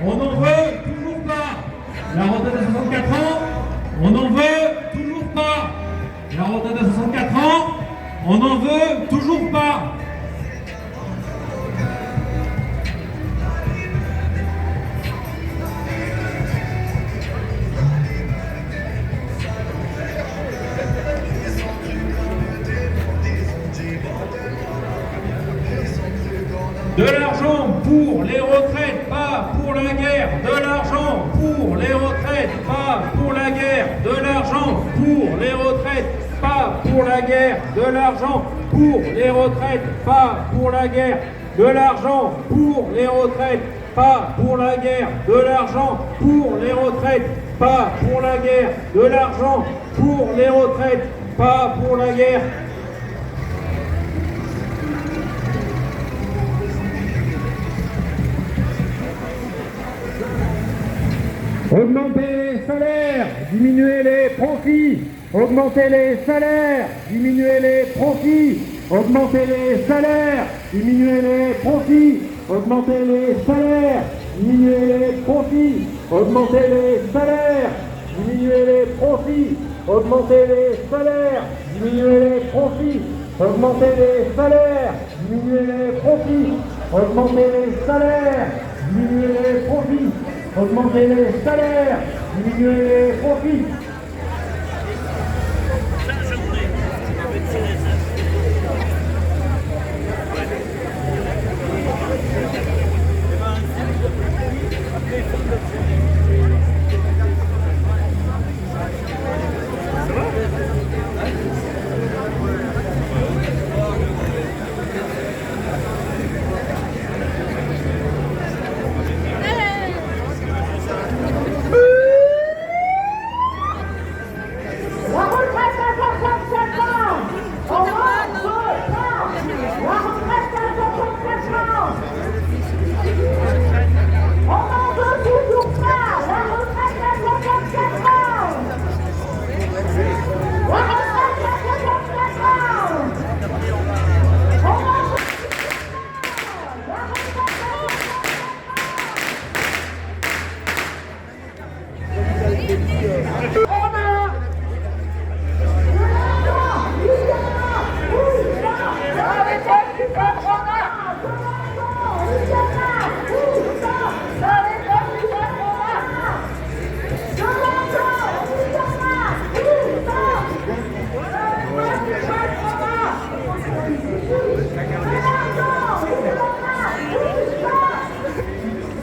On n'en veut toujours pas. La retraite à 64 ans, on n'en veut toujours pas. La retraite à 64 ans, on n'en veut toujours pas. De l'argent pour les retraites, pas pour la guerre. De l'argent pour les retraites, pas pour la guerre. De l'argent pour les retraites, pas pour la guerre. De l'argent pour les retraites, pas pour la guerre. De l'argent pour les retraites, pas pour la guerre. De l'argent pour les retraites, pas pour la guerre. De l'argent pour les retraites, pas pour la guerre. Augmenter les salaires, diminuer les profits. Augmenter les salaires, diminuer les profits. Augmenter les salaires, diminuer les profits. Augmenter les salaires, diminuer les profits. Augmenter les salaires, diminuer les profits. Augmenter les salaires, diminuer les profits. Augmenter les salaires, diminuer les profits. Augmenter les salaires, diminuer les profits. Augmenter les salaires, diminuer les profits.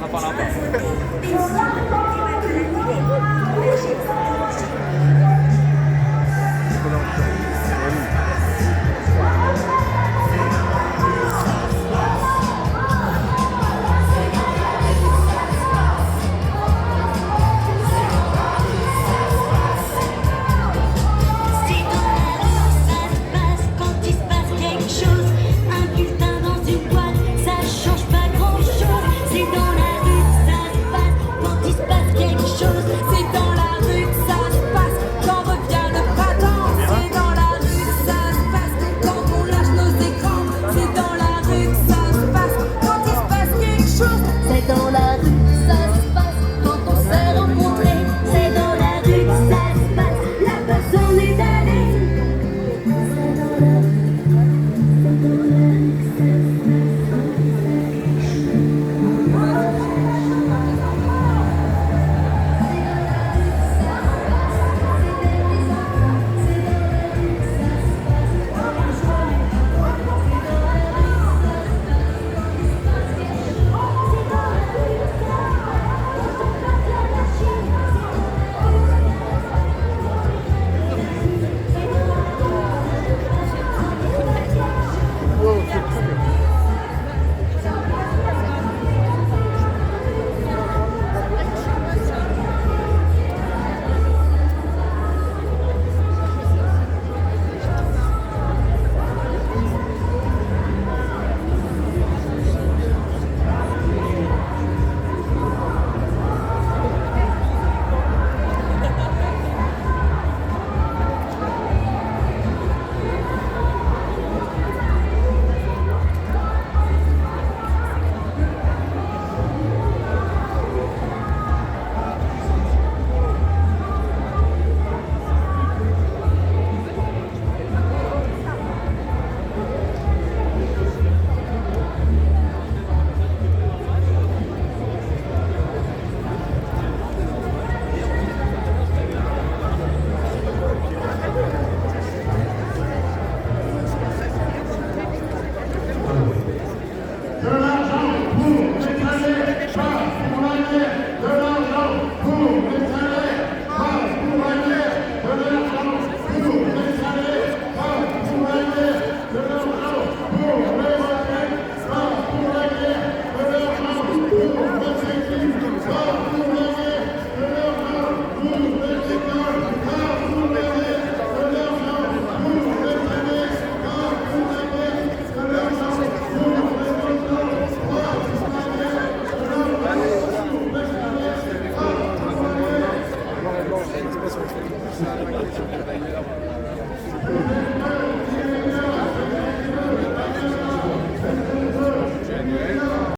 Apa-apa.